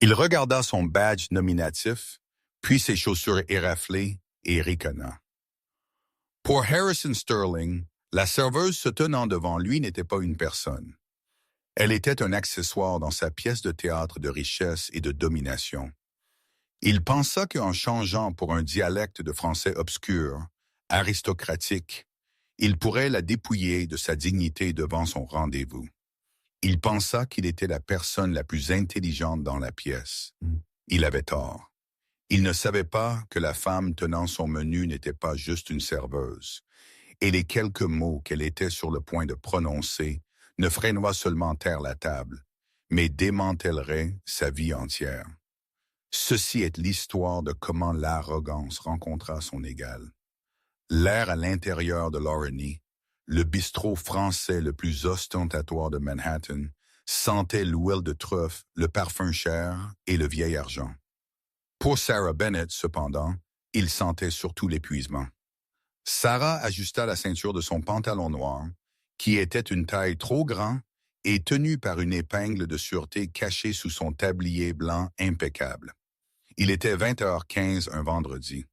Il regarda son badge nominatif, puis ses chaussures éraflées et ricana. Pour Harrison Sterling, la serveuse se tenant devant lui n'était pas une personne. Elle était un accessoire dans sa pièce de théâtre de richesse et de domination. Il pensa qu'en changeant pour un dialecte de français obscur, aristocratique, il pourrait la dépouiller de sa dignité devant son rendez-vous. Il pensa qu'il était la personne la plus intelligente dans la pièce. Il avait tort. Il ne savait pas que la femme tenant son menu n'était pas juste une serveuse, et les quelques mots qu'elle était sur le point de prononcer ne feraient pas seulement taire la table, mais démantèleraient sa vie entière. Ceci est l'histoire de comment l'arrogance rencontra son égal. L'air à l'intérieur de l'Oreny, le bistrot français le plus ostentatoire de Manhattan, sentait l'huile de truffe, le parfum cher et le vieil argent. Pour Sarah Bennett, cependant, il sentait surtout l'épuisement. Sarah ajusta la ceinture de son pantalon noir, qui était une taille trop grande et tenu par une épingle de sûreté cachée sous son tablier blanc impeccable. Il était 20h15 un vendredi.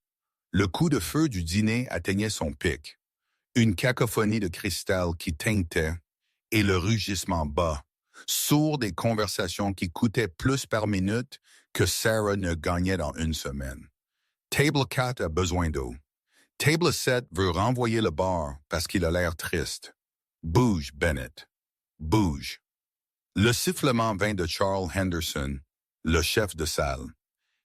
Le coup de feu du dîner atteignait son pic. Une cacophonie de cristal qui tinctait et le rugissement bas, sourd des conversations qui coûtaient plus par minute que Sarah ne gagnait dans une semaine. Table 4 a besoin d'eau. Table 7 veut renvoyer le bar parce qu'il a l'air triste. Bouge, Bennett. Bouge. Le sifflement vint de Charles Henderson, le chef de salle.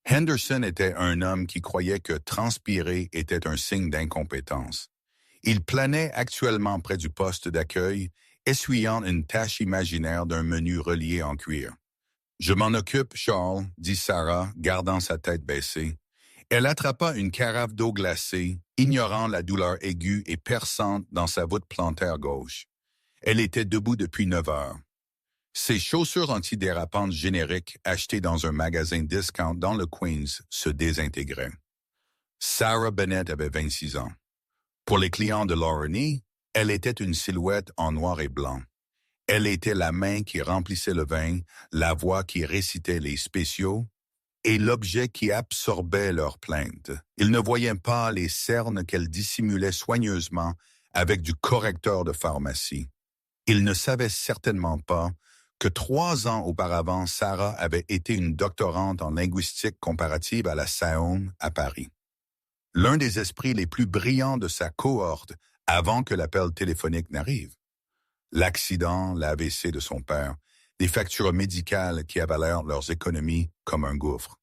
Henderson était un homme qui croyait que transpirer était un signe d'incompétence. Il planait actuellement près du poste d'accueil, essuyant une tache imaginaire d'un menu relié en cuir. « Je m'en occupe, Charles, » dit Sarah, gardant sa tête baissée. Elle attrapa une carafe d'eau glacée, ignorant la douleur aiguë et perçante dans sa voûte plantaire gauche. Elle était debout depuis 9 heures. Ses chaussures antidérapantes génériques achetées dans un magasin discount dans le Queens se désintégraient. Sarah Bennett avait 26 ans. Pour les clients de l'Oreny, elle était une silhouette en noir et blanc. Elle était la main qui remplissait le vin, la voix qui récitait les spéciaux et l'objet qui absorbait leurs plaintes. Ils ne voyaient pas les cernes qu'elle dissimulait soigneusement avec du correcteur de pharmacie. Ils ne savaient certainement pas que 3 ans auparavant, Sarah avait été une doctorante en linguistique comparative à la Sorbonne à Paris. L'un des esprits les plus brillants de sa cohorte avant que l'appel téléphonique n'arrive. L'accident, l'AVC de son père, des factures médicales qui avalèrent leurs économies comme un gouffre.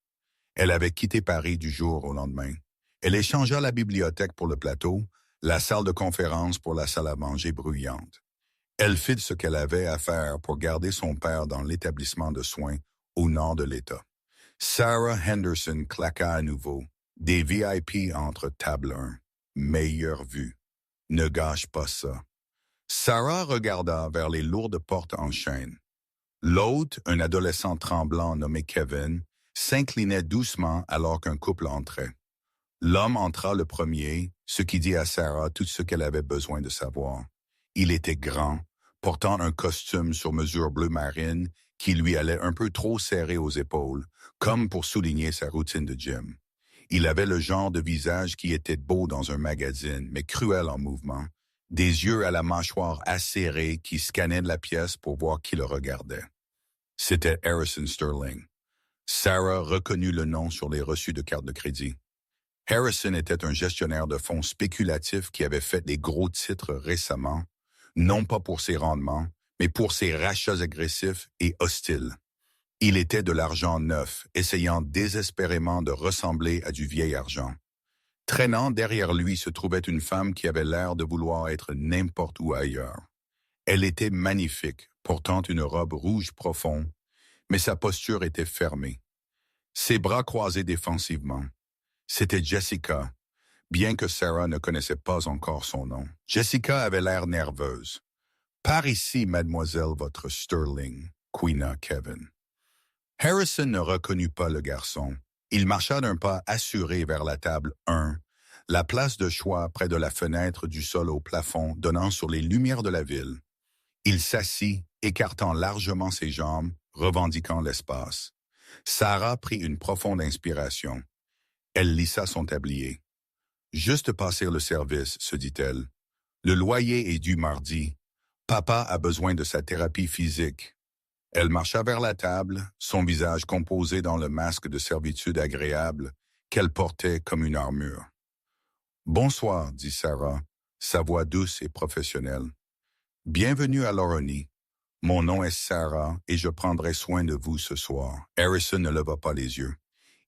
Elle avait quitté Paris du jour au lendemain. Elle échangea la bibliothèque pour le plateau, la salle de conférence pour la salle à manger bruyante. Elle fit ce qu'elle avait à faire pour garder son père dans l'établissement de soins au nord de l'État. Sarah Henderson claqua à nouveau. Des VIP entre table 1. Meilleure vue. Ne gâche pas ça. Sarah regarda vers les lourdes portes en chêne. L'hôte, un adolescent tremblant nommé Kevin, s'inclinait doucement alors qu'un couple entrait. L'homme entra le premier, ce qui dit à Sarah tout ce qu'elle avait besoin de savoir. Il était grand, portant un costume sur mesure bleu marine qui lui allait un peu trop serré aux épaules, comme pour souligner sa routine de gym. Il avait le genre de visage qui était beau dans un magazine, mais cruel en mouvement, des yeux à la mâchoire acérée qui scannaient la pièce pour voir qui le regardait. C'était Harrison Sterling. Sarah reconnut le nom sur les reçus de carte de crédit. Harrison était un gestionnaire de fonds spéculatifs qui avait fait des gros titres récemment, non pas pour ses rendements, mais pour ses rachats agressifs et hostiles. Il était de l'argent neuf, essayant désespérément de ressembler à du vieil argent. Traînant derrière lui se trouvait une femme qui avait l'air de vouloir être n'importe où ailleurs. Elle était magnifique, portant une robe rouge profonde, mais sa posture était fermée. Ses bras croisés défensivement. C'était Jessica, bien que Sarah ne connaissait pas encore son nom. Jessica avait l'air nerveuse. « Par ici, mademoiselle, votre Sterling », couina Kevin. Harrison ne reconnut pas le garçon. Il marcha d'un pas assuré vers la table 1, la place de choix près de la fenêtre du sol au plafond donnant sur les lumières de la ville. Il s'assit, écartant largement ses jambes, revendiquant l'espace. Sarah prit une profonde inspiration. Elle lissa son tablier. « Juste passer le service, se dit-elle. Le loyer est dû mardi. Papa a besoin de sa thérapie physique. » Elle marcha vers la table, son visage composé dans le masque de servitude agréable qu'elle portait comme une armure. « Bonsoir, dit Sarah, sa voix douce et professionnelle. « Bienvenue à l'Orony. Mon nom est Sarah et je prendrai soin de vous ce soir. » Harrison ne leva pas les yeux.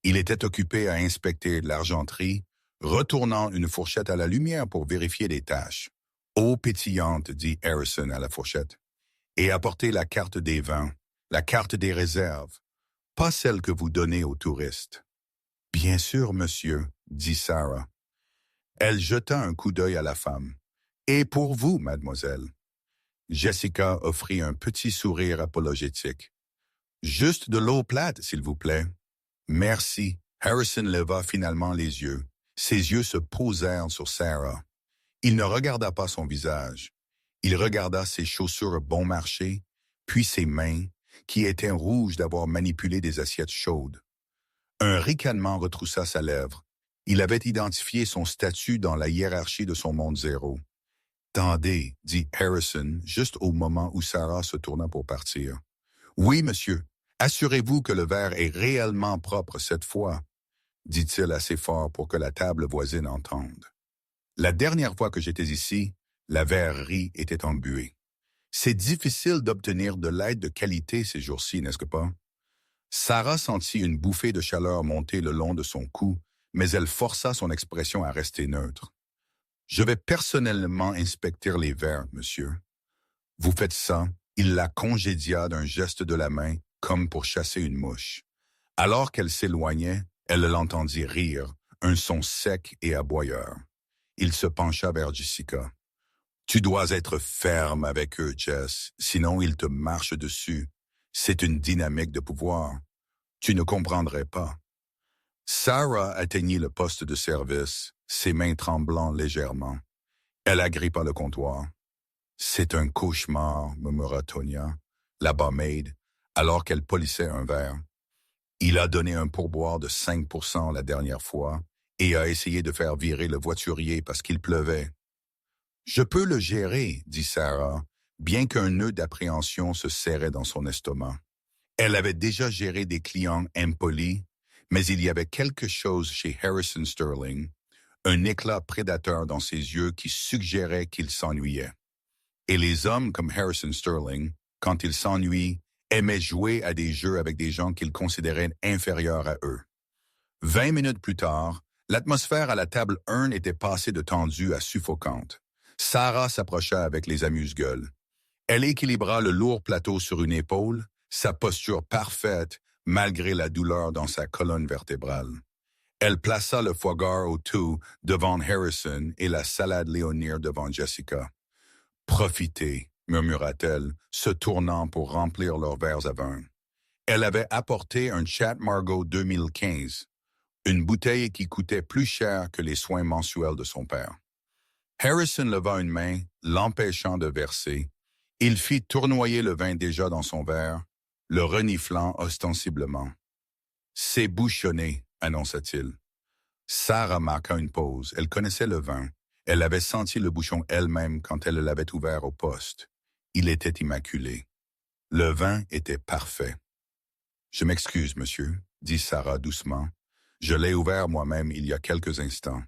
Il était occupé à inspecter l'argenterie, retournant une fourchette à la lumière pour vérifier les tâches. « Eau pétillante, dit Harrison à la fourchette. Et apportez la carte des vins, la carte des réserves, pas celle que vous donnez aux touristes. »« Bien sûr, monsieur, dit Sarah. Elle jeta un coup d'œil à la femme. « Et pour vous, mademoiselle. » Jessica offrit un petit sourire apologétique. « Juste de l'eau plate, s'il vous plaît. »« Merci. » Harrison leva finalement les yeux. Ses yeux se posèrent sur Sarah. Il ne regarda pas son visage. Il regarda ses chaussures bon marché, puis ses mains, qui étaient rouges d'avoir manipulé des assiettes chaudes. Un ricanement retroussa sa lèvre. Il avait identifié son statut dans la hiérarchie de son monde zéro. « Attendez, dit Harrison, juste au moment où Sarah se tourna pour partir. « Oui, monsieur. Assurez-vous que le verre est réellement propre cette fois, dit-il assez fort pour que la table voisine entende. La dernière fois que j'étais ici, la verrerie était embuée. C'est difficile d'obtenir de l'aide de qualité ces jours-ci, n'est-ce pas? » Sarah sentit une bouffée de chaleur monter le long de son cou, mais elle força son expression à rester neutre. « Je vais personnellement inspecter les verres, monsieur. » « Vous faites ça? » Il la congédia d'un geste de la main, comme pour chasser une mouche. Alors qu'elle s'éloignait, elle l'entendit rire, un son sec et aboyeur. Il se pencha vers Jessica. « Tu dois être ferme avec eux, Jess, sinon ils te marchent dessus. C'est une dynamique de pouvoir. Tu ne comprendrais pas. » Sarah atteignit le poste de service, ses mains tremblant légèrement. Elle agrippa le comptoir. « C'est un cauchemar, » murmura Tonya, la barmaid, alors qu'elle polissait un verre. « Il a donné un pourboire de 5% la dernière fois et a essayé de faire virer le voiturier parce qu'il pleuvait. »« Je peux le gérer, » dit Sarah, bien qu'un nœud d'appréhension se serrait dans son estomac. Elle avait déjà géré des clients impolis, mais il y avait quelque chose chez Harrison Sterling, un éclat prédateur dans ses yeux qui suggérait qu'il s'ennuyait. Et les hommes comme Harrison Sterling, quand ils s'ennuient, aimaient jouer à des jeux avec des gens qu'ils considéraient inférieurs à eux. 20 minutes plus tard, l'atmosphère à la table 1 était passée de tendue à suffocante. Sarah s'approcha avec les amuse-gueules. Elle équilibra le lourd plateau sur une épaule, sa posture parfaite malgré la douleur dans sa colonne vertébrale. Elle plaça le foie gras au tout devant Harrison et la salade léonire devant Jessica. « Profitez, » murmura-t-elle, se tournant pour remplir leurs verres à vin. Elle avait apporté un Chat Margaux 2015, une bouteille qui coûtait plus cher que les soins mensuels de son père. Harrison leva une main, l'empêchant de verser. Il fit tournoyer le vin déjà dans son verre, le reniflant ostensiblement. « C'est bouchonné, » annonça-t-il. Sarah marqua une pause. Elle connaissait le vin. Elle avait senti le bouchon elle-même quand elle l'avait ouvert au poste. Il était immaculé. Le vin était parfait. « Je m'excuse, monsieur, » dit Sarah doucement. « Je l'ai ouvert moi-même il y a quelques instants.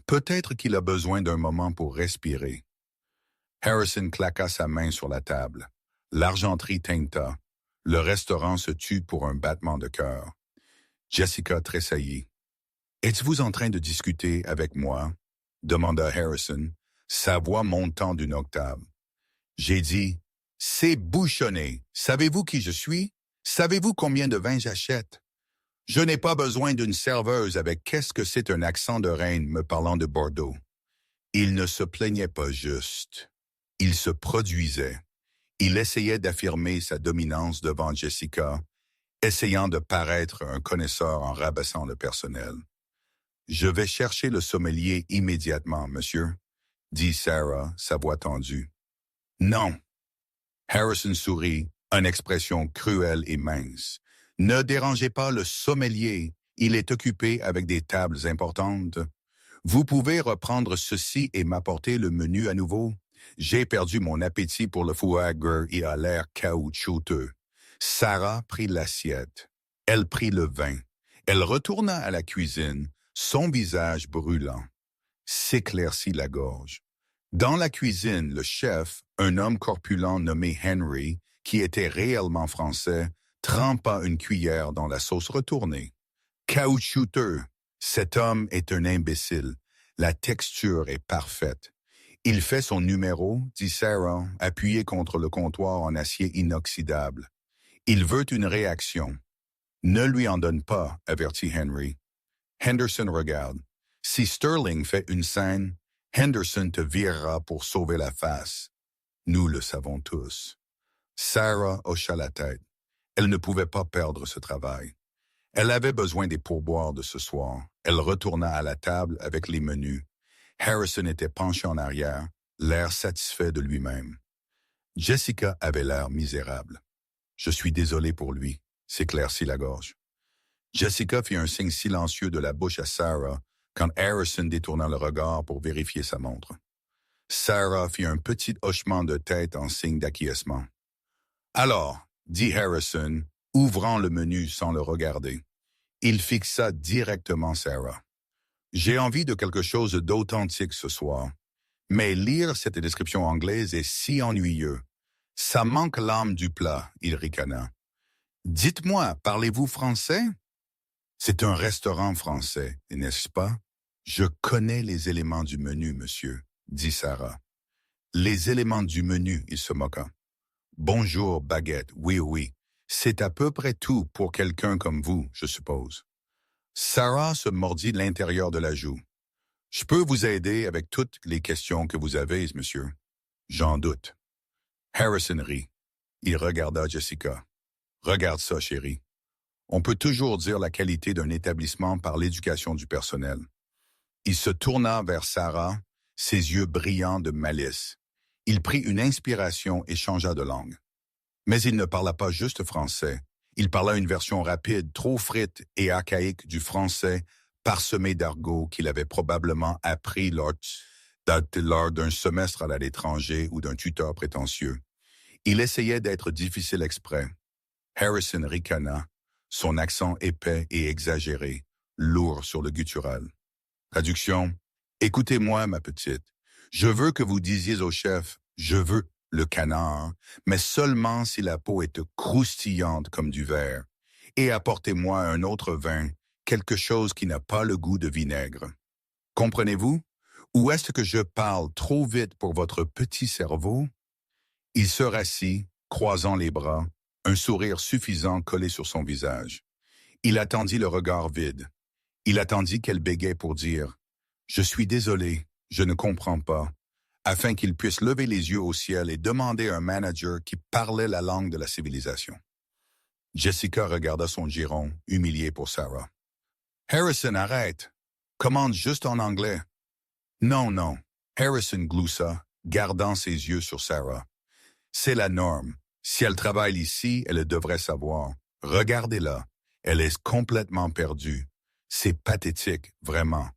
Peut-être qu'il a besoin d'un moment pour respirer. » Harrison claqua sa main sur la table. L'argenterie tinta. Le restaurant se tut pour un battement de cœur. Jessica tressaillit. « Êtes-vous en train de discuter avec moi? » demanda Harrison, sa voix montant d'une octave. J'ai dit, « C'est bouchonné. Savez-vous qui je suis? Savez-vous combien de vin j'achète? Je n'ai pas besoin d'une serveuse avec qu'est-ce que c'est un accent de reine me parlant de Bordeaux. » Il ne se plaignait pas juste. Il se produisait. Il essayait d'affirmer sa dominance devant Jessica, essayant de paraître un connaisseur en rabaissant le personnel. « Je vais chercher le sommelier immédiatement, monsieur, » dit Sarah, sa voix tendue. « Non. » Harrison sourit, une expression cruelle et mince. Ne dérangez pas le sommelier, il est occupé avec des tables importantes. Vous pouvez reprendre ceci et m'apporter le menu à nouveau. J'ai perdu mon appétit pour le foie gras et a l'air caoutchouteux. Sarah prit l'assiette. Elle prit le vin. Elle retourna à la cuisine, son visage brûlant. S'éclaircit la gorge. Dans la cuisine, le chef, un homme corpulent nommé Henry, qui était réellement français, trempa une cuillère dans la sauce retournée. Caoutchouteux, cet homme est un imbécile. La texture est parfaite. Il fait son numéro, dit Sarah, appuyée contre le comptoir en acier inoxydable. Il veut une réaction. Ne lui en donne pas, avertit Henry. Henderson regarde. Si Sterling fait une scène, Henderson te virera pour sauver la face. Nous le savons tous. Sarah hocha la tête. Elle ne pouvait pas perdre ce travail. Elle avait besoin des pourboires de ce soir. Elle retourna à la table avec les menus. Harrison était penché en arrière, l'air satisfait de lui-même. Jessica avait l'air misérable. « Je suis désolé pour lui », s'éclaircit la gorge. Jessica fit un signe silencieux de la bouche à Sarah quand Harrison détourna le regard pour vérifier sa montre. Sarah fit un petit hochement de tête en signe d'acquiescement. « Alors », dit Harrison, ouvrant le menu sans le regarder. Il fixa directement Sarah. « J'ai envie de quelque chose d'authentique ce soir. Mais lire cette description anglaise est si ennuyeux. Ça manque l'âme du plat, il ricana. « Dites-moi, parlez-vous français ?»« C'est un restaurant français, n'est-ce pas? »« Je connais les éléments du menu, monsieur, » dit Sarah. « Les éléments du menu, il se moqua. « Bonjour, baguette, oui, oui. C'est à peu près tout pour quelqu'un comme vous, je suppose. » Sarah se mordit l'intérieur de la joue. « Je peux vous aider avec toutes les questions que vous avez, monsieur. »« J'en doute. » Harrison rit. Il regarda Jessica. « Regarde ça, chérie. On peut toujours dire la qualité d'un établissement par l'éducation du personnel. » Il se tourna vers Sarah, ses yeux brillants de malice. Il prit une inspiration et changea de langue. Mais il ne parla pas juste français. Il parla une version rapide, trop frite et archaïque du français, parsemé d'argot qu'il avait probablement appris lors d'un semestre à l'étranger ou d'un tuteur prétentieux. Il essayait d'être difficile exprès. Harrison ricana, son accent épais et exagéré, lourd sur le guttural. Traduction. « Écoutez-moi, ma petite. Je veux que vous disiez au chef, je veux le canard, mais seulement si la peau est croustillante comme du verre. Et apportez-moi un autre vin, quelque chose qui n'a pas le goût de vinaigre. Comprenez-vous? Ou est-ce que je parle trop vite pour votre petit cerveau? » Il se rassit, croisant les bras, un sourire suffisant collé sur son visage. Il attendit le regard vide. Il attendit qu'elle bégait pour dire « Je suis désolé, je ne comprends pas », afin qu'il puisse lever les yeux au ciel et demander à un manager qui parlait la langue de la civilisation. Jessica regarda son giron, humiliée pour Sarah. « Harrison, arrête! Commande juste en anglais. »« Non, non. » Harrison gloussa, gardant ses yeux sur Sarah. « C'est la norme. Si elle travaille ici, elle devrait savoir. Regardez-la. Elle est complètement perdue. C'est pathétique, vraiment.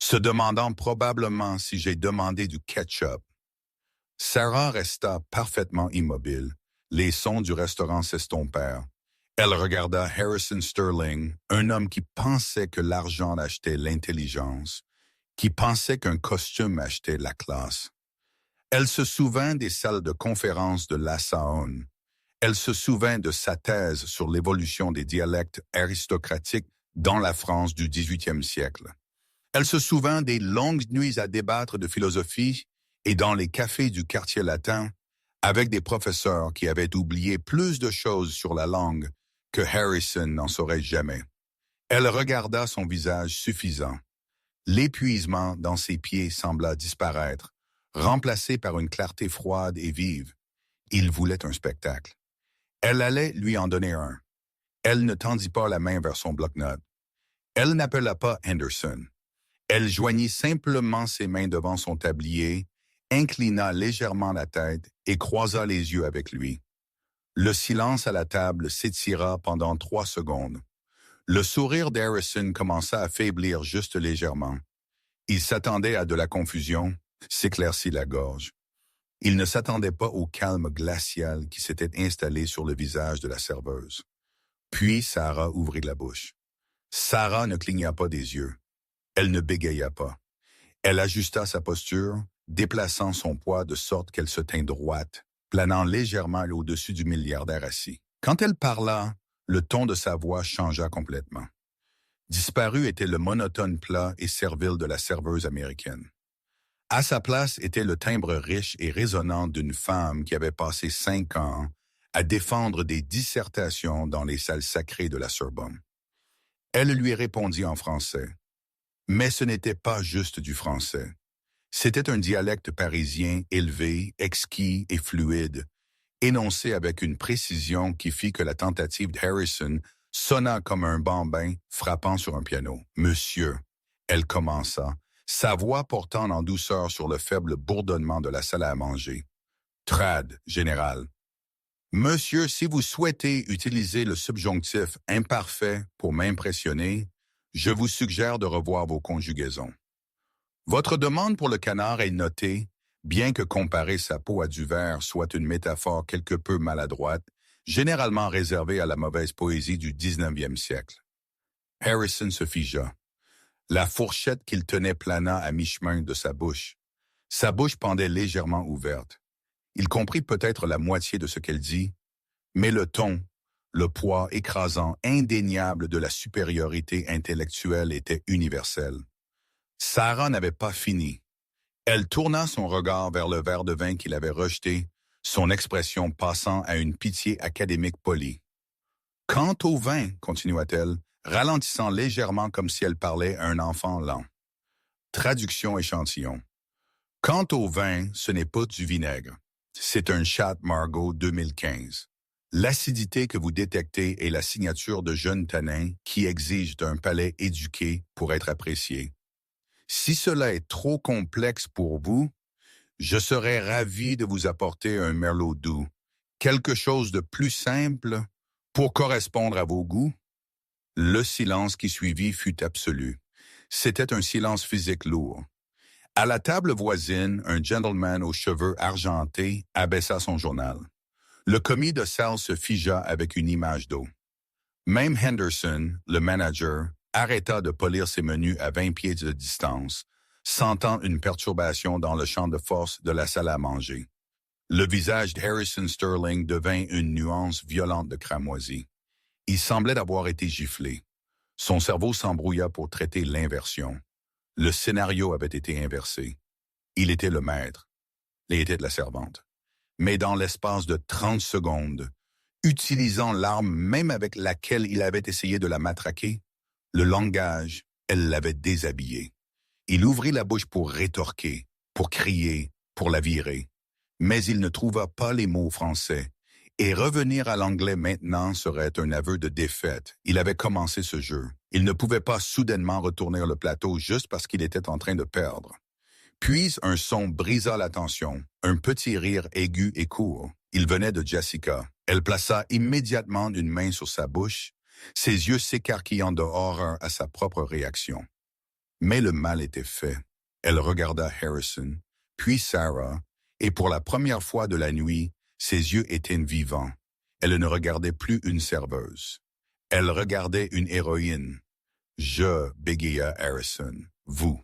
Se demandant probablement si j'ai demandé du ketchup. » Sarah resta parfaitement immobile. Les sons du restaurant s'estompèrent. Elle regarda Harrison Sterling, un homme qui pensait que l'argent achetait l'intelligence, qui pensait qu'un costume achetait la classe. Elle se souvint des salles de conférence de La Saône. Elle se souvint de sa thèse sur l'évolution des dialectes aristocratiques dans la France du XVIIIe siècle. Elle se souvint des longues nuits à débattre de philosophie et dans les cafés du quartier latin avec des professeurs qui avaient oublié plus de choses sur la langue que Harrison n'en saurait jamais. Elle regarda son visage suffisant. L'épuisement dans ses pieds sembla disparaître, remplacé par une clarté froide et vive. Il voulait un spectacle. Elle allait lui en donner un. Elle ne tendit pas la main vers son bloc-notes. Elle n'appela pas Henderson. Elle joignit simplement ses mains devant son tablier, inclina légèrement la tête et croisa les yeux avec lui. Le silence à la table s'étira pendant 3 secondes. Le sourire d'Harrison commença à faiblir juste légèrement. Il s'attendait à de la confusion, s'éclaircit la gorge. Il ne s'attendait pas au calme glacial qui s'était installé sur le visage de la serveuse. Puis Sarah ouvrit la bouche. Sarah ne cligna pas des yeux. Elle ne bégaya pas. Elle ajusta sa posture, déplaçant son poids de sorte qu'elle se tint droite, planant légèrement au-dessus du milliardaire assis. Quand elle parla, le ton de sa voix changea complètement. Disparu était le monotone plat et servile de la serveuse américaine. À sa place était le timbre riche et résonnant d'une femme qui avait passé 5 ans à défendre des dissertations dans les salles sacrées de la Sorbonne. Elle lui répondit en français. Mais ce n'était pas juste du français. C'était un dialecte parisien élevé, exquis et fluide, énoncé avec une précision qui fit que la tentative d'Harrison sonna comme un bambin frappant sur un piano. « Monsieur », elle commença, sa voix portant en douceur sur le faible bourdonnement de la salle à manger. « Trad, général. Monsieur, si vous souhaitez utiliser le subjonctif imparfait pour m'impressionner, je vous suggère de revoir vos conjugaisons. Votre demande pour le canard est notée, bien que comparer sa peau à du verre soit une métaphore quelque peu maladroite, généralement réservée à la mauvaise poésie du 19e siècle. » Harrison se figea. La fourchette qu'il tenait plana à mi-chemin de sa bouche. Sa bouche pendait légèrement ouverte. Il comprit peut-être la moitié de ce qu'elle dit, mais le ton, le poids écrasant, indéniable de la supériorité intellectuelle était universel. Sarah n'avait pas fini. Elle tourna son regard vers le verre de vin qu'il avait rejeté, son expression passant à une pitié académique polie. « Quant au vin, continua-t-elle, ralentissant légèrement comme si elle parlait à un enfant lent. Traduction échantillon. « Quant au vin, ce n'est pas du vinaigre. C'est un Chat Margaux 2015. L'acidité que vous détectez est la signature de jeunes tanins qui exigent un palais éduqué pour être apprécié. Si cela est trop complexe pour vous, je serais ravi de vous apporter un merlot doux, quelque chose de plus simple pour correspondre à vos goûts. » Le silence qui suivit fut absolu. C'était un silence physique lourd. À la table voisine, un gentleman aux cheveux argentés abaissa son journal. Le commis de salle se figea avec une image d'eau. Même Henderson, le manager, arrêta de polir ses menus à 20 pieds de distance, sentant une perturbation dans le champ de force de la salle à manger. Le visage d'Harrison Sterling devint une nuance violente de cramoisie. Il semblait avoir été giflé. Son cerveau s'embrouilla pour traiter l'inversion. Le scénario avait été inversé. Il était le maître. Elle était la servante. Mais dans l'espace de 30 secondes, utilisant l'arme même avec laquelle il avait essayé de la matraquer, le langage, elle l'avait déshabillé. Il ouvrit la bouche pour rétorquer, pour crier, pour la virer. Mais il ne trouva pas les mots français. Et revenir à l'anglais maintenant serait un aveu de défaite. Il avait commencé ce jeu. Il ne pouvait pas soudainement retourner le plateau juste parce qu'il était en train de perdre. Puis un son brisa la tension, un petit rire aigu et court. Il venait de Jessica. Elle plaça immédiatement une main sur sa bouche, ses yeux s'écarquillant de horreur à sa propre réaction. Mais le mal était fait. Elle regarda Harrison, puis Sarah, et pour la première fois de la nuit, ses yeux étaient vivants. Elle ne regardait plus une serveuse. Elle regardait une héroïne. « Je » bégaya Harrison. « Vous. »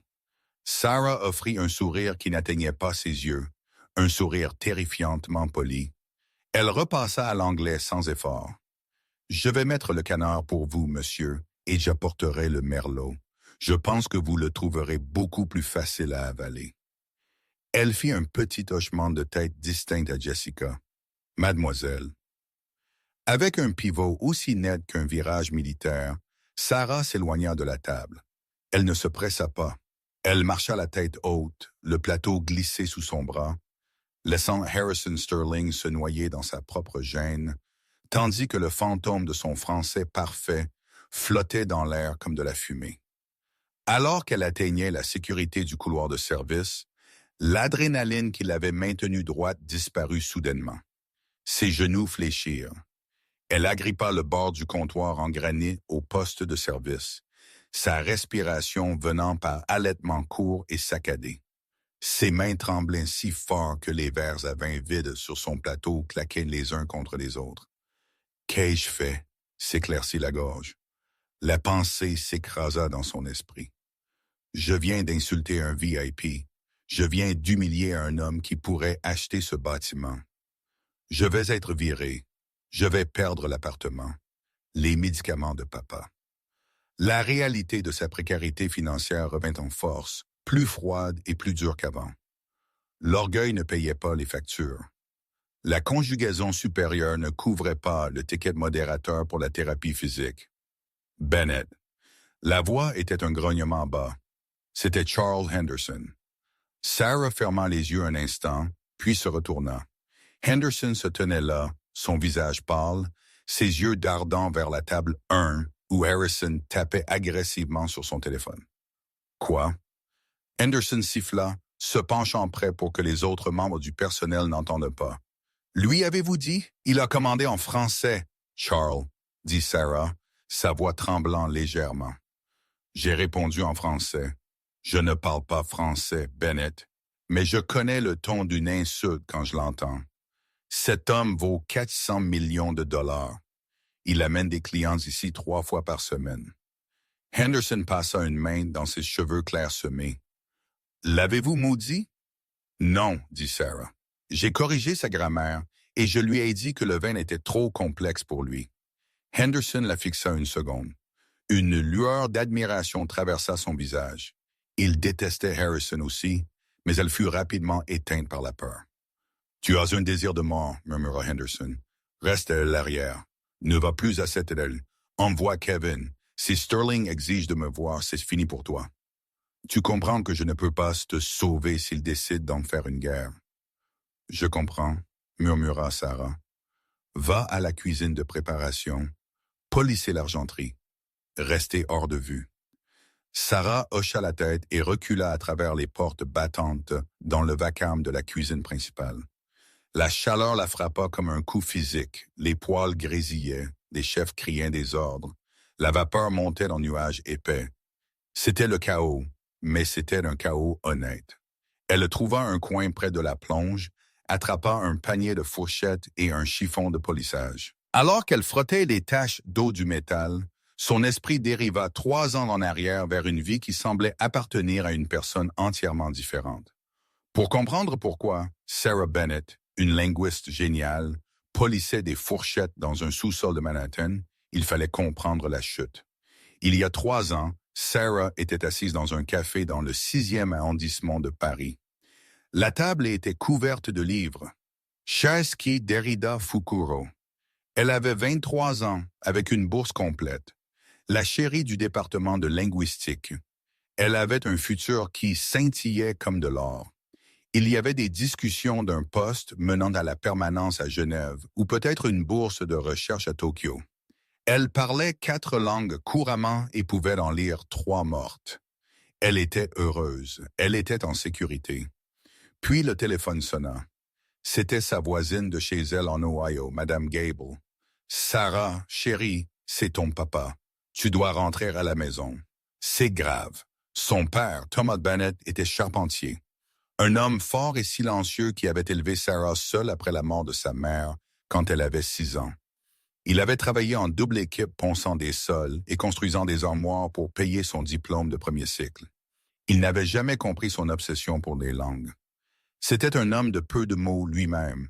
Sarah offrit un sourire qui n'atteignait pas ses yeux, un sourire terrifiantement poli. Elle repassa à l'anglais sans effort. « Je vais mettre le canard pour vous, monsieur, et j'apporterai le merlot. Je pense que vous le trouverez beaucoup plus facile à avaler. » Elle fit un petit hochement de tête distinct à Jessica. « Mademoiselle. » Avec un pivot aussi net qu'un virage militaire, Sarah s'éloigna de la table. Elle ne se pressa pas. Elle marcha la tête haute, le plateau glissé sous son bras, laissant Harrison Sterling se noyer dans sa propre gêne, tandis que le fantôme de son français parfait flottait dans l'air comme de la fumée. Alors qu'elle atteignait la sécurité du couloir de service, l'adrénaline qui l'avait maintenue droite disparut soudainement. Ses genoux fléchirent. Elle agrippa le bord du comptoir en granit au poste de service, sa respiration venant par halètements courts et saccadés. Ses mains tremblaient si fort que les verres à vin vides sur son plateau claquaient les uns contre les autres. « Qu'ai-je fait? » s'éclaircit la gorge. La pensée s'écrasa dans son esprit. « Je viens d'insulter un VIP. Je viens d'humilier un homme qui pourrait acheter ce bâtiment. Je vais être viré. Je vais perdre l'appartement. Les médicaments de papa. » La réalité de sa précarité financière revint en force, plus froide et plus dure qu'avant. L'orgueil ne payait pas les factures. La conjugaison supérieure ne couvrait pas le ticket modérateur pour la thérapie physique. Bennett. La voix était un grognement bas. C'était Charles Henderson. Sarah ferma les yeux un instant, puis se retourna. Henderson se tenait là, son visage pâle, ses yeux dardant vers la table 1, où Harrison tapait agressivement sur son téléphone. « Quoi? » Henderson siffla, se penchant près pour que les autres membres du personnel n'entendent pas. « Lui avez-vous dit? Il a commandé en français. »« Charles, » dit Sarah, sa voix tremblant légèrement. J'ai répondu en français. Je ne parle pas français, Bennett, mais je connais le ton d'une insulte quand je l'entends. Cet homme vaut 400 millions de dollars. Il amène des clients ici 3 fois par semaine. Henderson passa une main dans ses cheveux clairsemés. « L'avez-vous maudit? »« Non, » dit Sarah. « J'ai corrigé sa grammaire et je lui ai dit que le vin était trop complexe pour lui. » Henderson la fixa une seconde. Une lueur d'admiration traversa son visage. Il détestait Harrison aussi, mais elle fut rapidement éteinte par la peur. « Tu as un désir de mort, » murmura Henderson. « Reste à l'arrière. Ne va plus à cette aile. Envoie Kevin. Si Sterling exige de me voir, c'est fini pour toi. Tu comprends que je ne peux pas te sauver s'il décide d'en faire une guerre. »« Je comprends, » murmura Sarah. « Va à la cuisine de préparation. Polissez l'argenterie. Restez hors de vue. » Sarah hocha la tête et recula à travers les portes battantes dans le vacarme de la cuisine principale. La chaleur la frappa comme un coup physique. Les poêles grésillaient, les chefs criaient des ordres. La vapeur montait dans nuages épais. C'était le chaos, mais c'était un chaos honnête. Elle trouva un coin près de la plonge, attrapa un panier de fourchettes et un chiffon de polissage. Alors qu'elle frottait les taches d'eau du métal, son esprit dériva 3 ans en arrière vers une vie qui semblait appartenir à une personne entièrement différente. Pour comprendre pourquoi, Sarah Bennett, une linguiste géniale, polissait des fourchettes dans un sous-sol de Manhattan, il fallait comprendre la chute. Il y a 3 ans, Sarah était assise dans un café dans le 6e arrondissement de Paris. La table était couverte de livres. Chayesky Derrida Fukuro. Elle avait 23 ans, avec une bourse complète. La chérie du département de linguistique. Elle avait un futur qui scintillait comme de l'or. Il y avait des discussions d'un poste menant à la permanence à Genève ou peut-être une bourse de recherche à Tokyo. Elle parlait 4 langues couramment et pouvait en lire 3 mortes. Elle était heureuse, elle était en sécurité. Puis le téléphone sonna. C'était sa voisine de chez elle en Ohio, Madame Gable. « Sarah, chérie, c'est ton papa. Tu dois rentrer à la maison. » C'est grave. Son père, Thomas Bennett, était charpentier. Un homme fort et silencieux qui avait élevé Sarah seule après la mort de sa mère quand elle avait 6 ans. Il avait travaillé en double équipe ponçant des sols et construisant des armoires pour payer son diplôme de 1er cycle. Il n'avait jamais compris son obsession pour les langues. C'était un homme de peu de mots lui-même,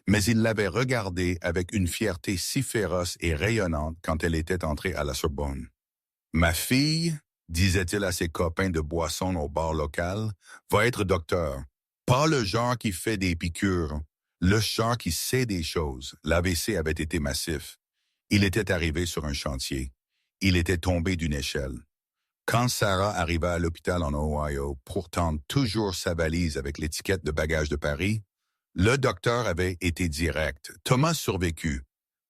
mais il l'avait regardée avec une fierté si féroce et rayonnante quand elle était entrée à la Sorbonne. « Ma fille, disait-il à ses copains de boisson au bar local, va être docteur. Pas le genre qui fait des piqûres, le genre qui sait des choses. » L'AVC avait été massif. Il était arrivé sur un chantier. Il était tombé d'une échelle. Quand Sarah arriva à l'hôpital en Ohio, portant toujours sa valise avec l'étiquette de bagages de Paris, le docteur avait été direct. Thomas survécut,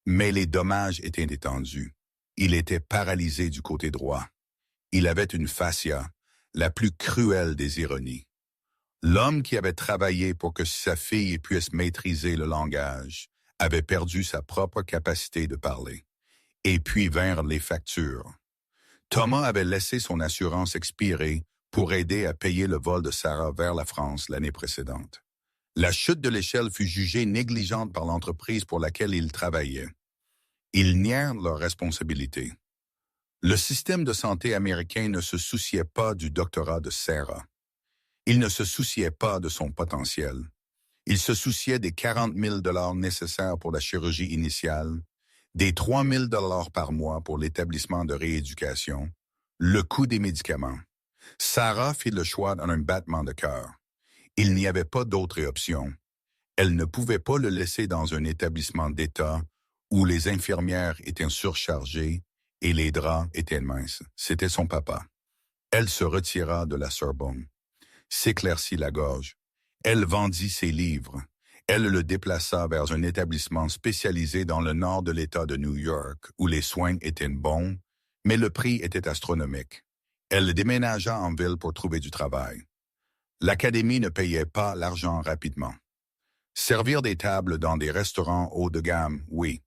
mais les dommages étaient étendus. Il était paralysé du côté droit. Il avait une fascia, la plus cruelle des ironies. L'homme qui avait travaillé pour que sa fille puisse maîtriser le langage, avait perdu sa propre capacité de parler. Et puis vinrent les factures. Thomas avait laissé son assurance expirer pour aider à payer le vol de Sarah vers la France l'année précédente. La chute de l'échelle fut jugée négligente par l'entreprise pour laquelle ils travaillaient. Ils nièrent leur responsabilité. Le système de santé américain ne se souciait pas du doctorat de Sarah. Il ne se souciait pas de son potentiel. Il se souciait des 40 000 $ nécessaires pour la chirurgie initiale, des 3 000 $ par mois pour l'établissement de rééducation, le coût des médicaments. Sarah fit le choix d'un battement de cœur. Il n'y avait pas d'autre option. Elle ne pouvait pas le laisser dans un établissement d'État où les infirmières étaient surchargées et les draps étaient minces. C'était son papa. Elle se retira de la Sorbonne, s'éclaircit la gorge. Elle vendit ses livres. Elle le déplaça vers un établissement spécialisé dans le nord de l'État de New York, où les soins étaient bons, mais le prix était astronomique. Elle déménagea en ville pour trouver du travail. L'Académie ne payait pas l'argent rapidement. Servir des tables dans des restaurants haut de gamme, oui.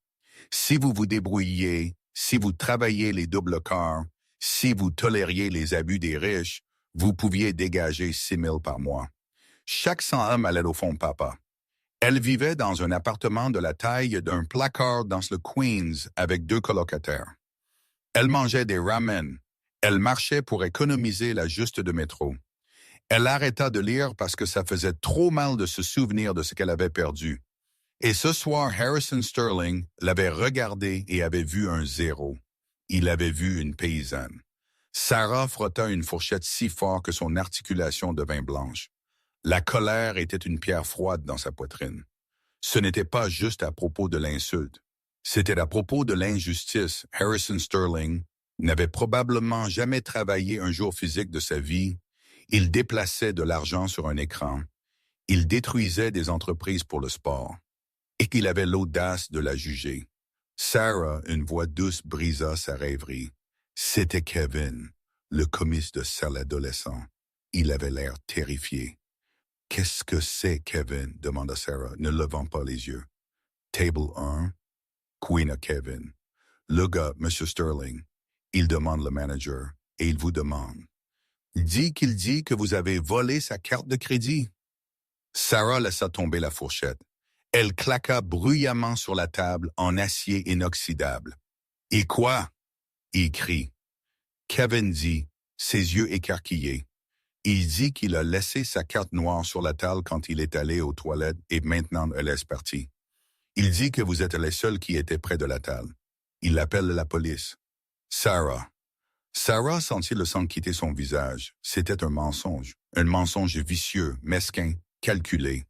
Si vous vous débrouilliez, si vous travailliez les doubles quarts, si vous tolériez les abus des riches, vous pouviez dégager 6 000 par mois. Chaque 100 hommes allait au fond papa. Elle vivait dans un appartement de la taille d'un placard dans le Queens avec 2 colocataires. Elle mangeait des ramen. Elle marchait pour économiser la juste de métro. Elle arrêta de lire parce que ça faisait trop mal de se souvenir de ce qu'elle avait perdu. Et ce soir, Harrison Sterling l'avait regardé et avait vu un zéro. Il avait vu une paysanne. Sarah frotta une fourchette si fort que son articulation devint blanche. La colère était une pierre froide dans sa poitrine. Ce n'était pas juste à propos de l'insulte. C'était à propos de l'injustice. Harrison Sterling n'avait probablement jamais travaillé un jour physique de sa vie. Il déplaçait de l'argent sur un écran. Il détruisait des entreprises pour le sport. Et qu'il avait l'audace de la juger. Sarah, une voix douce, brisa sa rêverie. C'était Kevin, le commis de salle adolescent. Il avait l'air terrifié. « Qu'est-ce que c'est, Kevin? » demanda Sarah, ne levant pas les yeux. « Table 1, Queen à Kevin. Le gars, M. Sterling, il demande le manager et il vous demande. Qu'il dit que vous avez volé sa carte de crédit. » Sarah laissa tomber la fourchette. Elle claqua bruyamment sur la table en acier inoxydable. « Et quoi? » il crie. Kevin dit, ses yeux écarquillés. Il dit qu'il a laissé sa carte noire sur la table quand il est allé aux toilettes et maintenant elle est partie. Il dit que vous êtes les seuls qui étaient près de la table. Il appelle la police. Sarah. Sarah sentit le sang quitter son visage. C'était un mensonge vicieux, mesquin, calculé.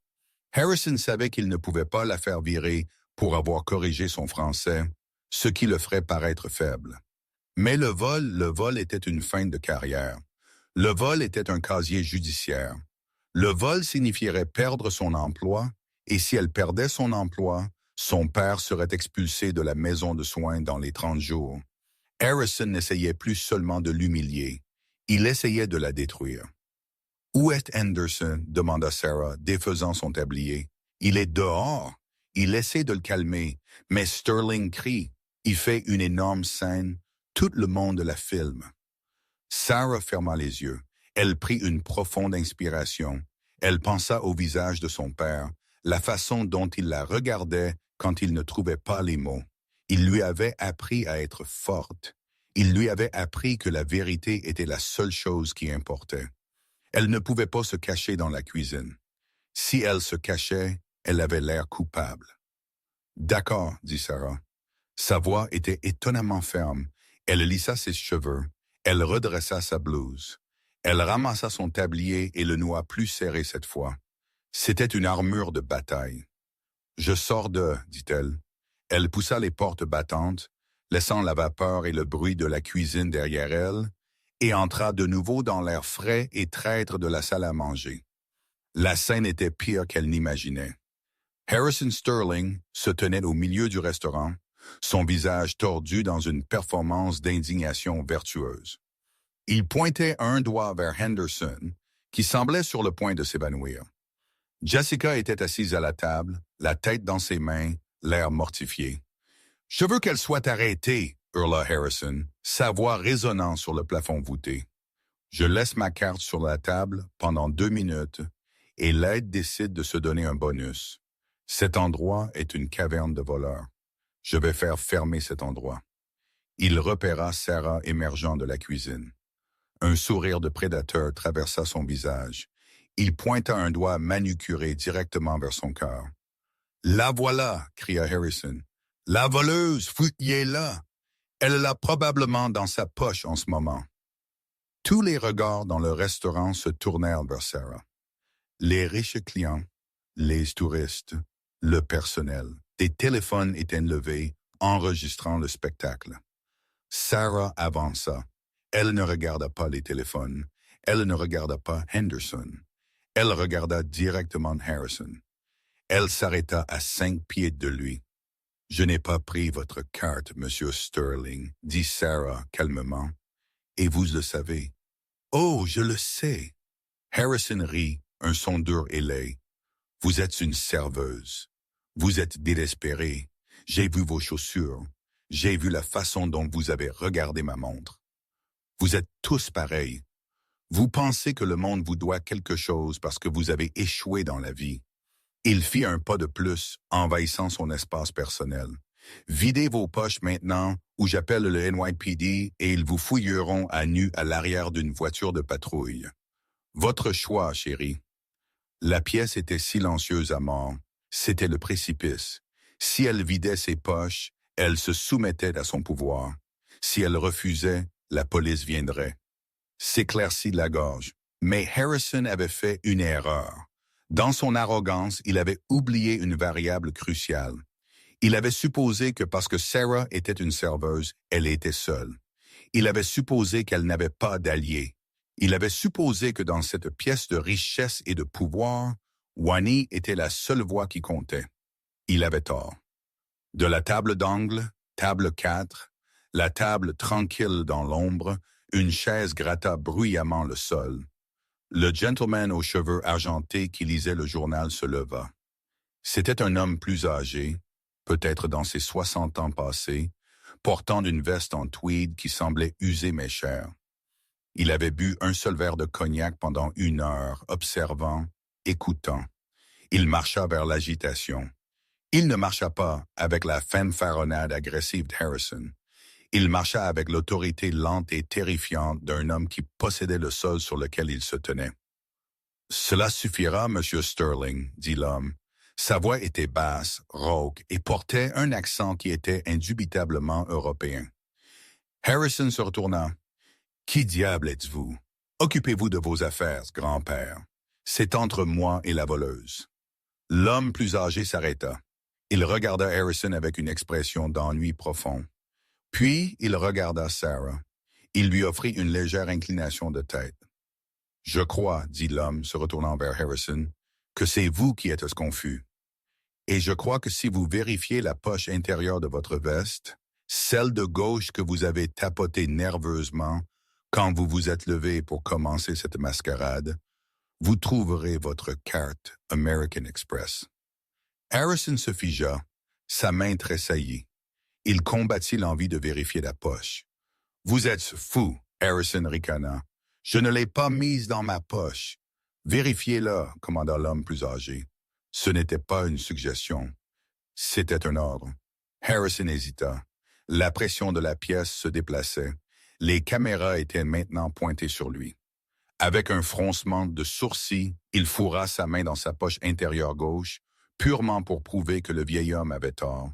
Harrison savait qu'il ne pouvait pas la faire virer pour avoir corrigé son français, ce qui le ferait paraître faible. Mais le vol était une fin de carrière. Le vol était un casier judiciaire. Le vol signifierait perdre son emploi, et si elle perdait son emploi, son père serait expulsé de la maison de soins dans les 30 jours. Harrison n'essayait plus seulement de l'humilier, il essayait de la détruire. « Où est Henderson? » demanda Sarah, défaisant son tablier. « Il est dehors. » Il essaie de le calmer, mais Sterling crie. Il fait une énorme scène. Tout le monde la filme. Sarah ferma les yeux. Elle prit une profonde inspiration. Elle pensa au visage de son père, la façon dont il la regardait quand il ne trouvait pas les mots. Il lui avait appris à être forte. Il lui avait appris que la vérité était la seule chose qui importait. Elle ne pouvait pas se cacher dans la cuisine. Si elle se cachait, elle avait l'air coupable. « D'accord, » dit Sarah. Sa voix était étonnamment ferme. Elle lissa ses cheveux. Elle redressa sa blouse. Elle ramassa son tablier et le noua plus serré cette fois. C'était une armure de bataille. « Je sors de, » dit-elle. Elle poussa les portes battantes, laissant la vapeur et le bruit de la cuisine derrière elle, et entra de nouveau dans l'air frais et traître de la salle à manger. La scène était pire qu'elle n'imaginait. Harrison Sterling se tenait au milieu du restaurant, son visage tordu dans une performance d'indignation vertueuse. Il pointait un doigt vers Henderson, qui semblait sur le point de s'évanouir. Jessica était assise à la table, la tête dans ses mains, l'air mortifié. « Je veux qu'elle soit arrêtée, » hurla Harrison, sa voix résonnant sur le plafond voûté. « Je laisse ma carte sur la table pendant 2 minutes et l'aide décide de se donner un bonus. Cet endroit est une caverne de voleurs. Je vais faire fermer cet endroit. » Il repéra Sarah émergeant de la cuisine. Un sourire de prédateur traversa son visage. Il pointa un doigt manucuré directement vers son cœur. « La voilà !» cria Harrison. « La voleuse, fouillez-la! Elle l'a probablement dans sa poche en ce moment. » Tous les regards dans le restaurant se tournèrent vers Sarah. Les riches clients, les touristes, le personnel. Des téléphones étaient levés, enregistrant le spectacle. Sarah avança. Elle ne regarda pas les téléphones. Elle ne regarda pas Henderson. Elle regarda directement Harrison. Elle s'arrêta à 5 pieds de lui. « Je n'ai pas pris votre carte, Monsieur Sterling, » dit Sarah calmement. « Et vous le savez. »« Oh, je le sais. » Harrison rit, un son dur et laid. « Vous êtes une serveuse. Vous êtes désespérée. J'ai vu vos chaussures. J'ai vu la façon dont vous avez regardé ma montre. Vous êtes tous pareils. Vous pensez que le monde vous doit quelque chose parce que vous avez échoué dans la vie. » Il fit un pas de plus, envahissant son espace personnel. « Videz vos poches maintenant, ou j'appelle le NYPD et ils vous fouilleront à nu à l'arrière d'une voiture de patrouille. Votre choix, chérie. » La pièce était silencieuse à mort. C'était le précipice. Si elle vidait ses poches, elle se soumettait à son pouvoir. Si elle refusait, la police viendrait. S'éclaircit la gorge. Mais Harrison avait fait une erreur. Dans son arrogance, il avait oublié une variable cruciale. Il avait supposé que parce que Sarah était une serveuse, elle était seule. Il avait supposé qu'elle n'avait pas d'alliés. Il avait supposé que dans cette pièce de richesse et de pouvoir, Wani était la seule voix qui comptait. Il avait tort. De la table d'angle, table 4, la table tranquille dans l'ombre, une chaise gratta bruyamment le sol. Le gentleman aux cheveux argentés qui lisait le journal se leva. C'était un homme plus âgé, peut-être dans ses 60 ans passés, portant une veste en tweed qui semblait usée mais chère. Il avait bu un seul verre de cognac pendant 1 heure, observant, écoutant. Il marcha vers l'agitation. Il ne marcha pas avec la fanfaronnade agressive d'Harrison. Il marcha avec l'autorité lente et terrifiante d'un homme qui possédait le sol sur lequel il se tenait. « Cela suffira, Monsieur Sterling, » dit l'homme. Sa voix était basse, rauque et portait un accent qui était indubitablement européen. Harrison se retourna. « Qui diable êtes-vous? Occupez-vous de vos affaires, grand-père. C'est entre moi et la voleuse. » L'homme plus âgé s'arrêta. Il regarda Harrison avec une expression d'ennui profond. Puis, il regarda Sarah. Il lui offrit une légère inclination de tête. « Je crois, » dit l'homme, se retournant vers Harrison, « que c'est vous qui êtes confus. Et je crois que si vous vérifiez la poche intérieure de votre veste, celle de gauche que vous avez tapotée nerveusement quand vous vous êtes levé pour commencer cette mascarade, vous trouverez votre carte American Express. » Harrison se figea, sa main tressaillit. Il combattit l'envie de vérifier la poche. « Vous êtes fou, » Harrison ricana. « Je ne l'ai pas mise dans ma poche. »« Vérifiez-la, » commanda l'homme plus âgé. Ce n'était pas une suggestion. C'était un ordre. Harrison hésita. La pression de la pièce se déplaçait. Les caméras étaient maintenant pointées sur lui. Avec un froncement de sourcils, il fourra sa main dans sa poche intérieure gauche, purement pour prouver que le vieil homme avait tort.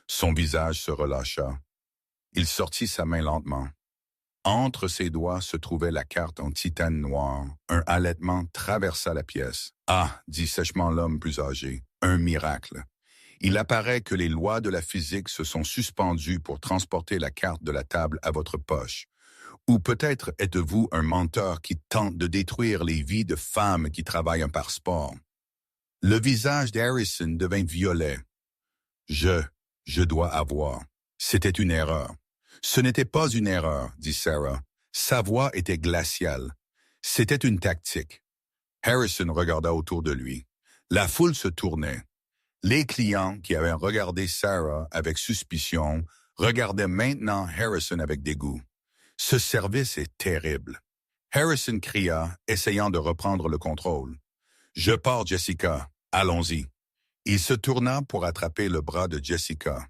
Son visage se relâcha. Il sortit sa main lentement. Entre ses doigts se trouvait la carte en titane noir. Un halètement traversa la pièce. « Ah » dit sèchement l'homme plus âgé, « un miracle. Il apparaît que les lois de la physique se sont suspendues pour transporter la carte de la table à votre poche. Ou peut-être êtes-vous un menteur qui tente de détruire les vies de femmes qui travaillent par sport. » Le visage d'Harrison devint violet. « Je dois avoir. C'était une erreur. » « Ce n'était pas une erreur, » dit Sarah. Sa voix était glaciale. C'était une tactique. Harrison regarda autour de lui. La foule se tournait. Les clients qui avaient regardé Sarah avec suspicion regardaient maintenant Harrison avec dégoût. Ce service est terrible. Harrison cria, essayant de reprendre le contrôle. Je pars, Jessica. Allons-y. Il se tourna pour attraper le bras de Jessica.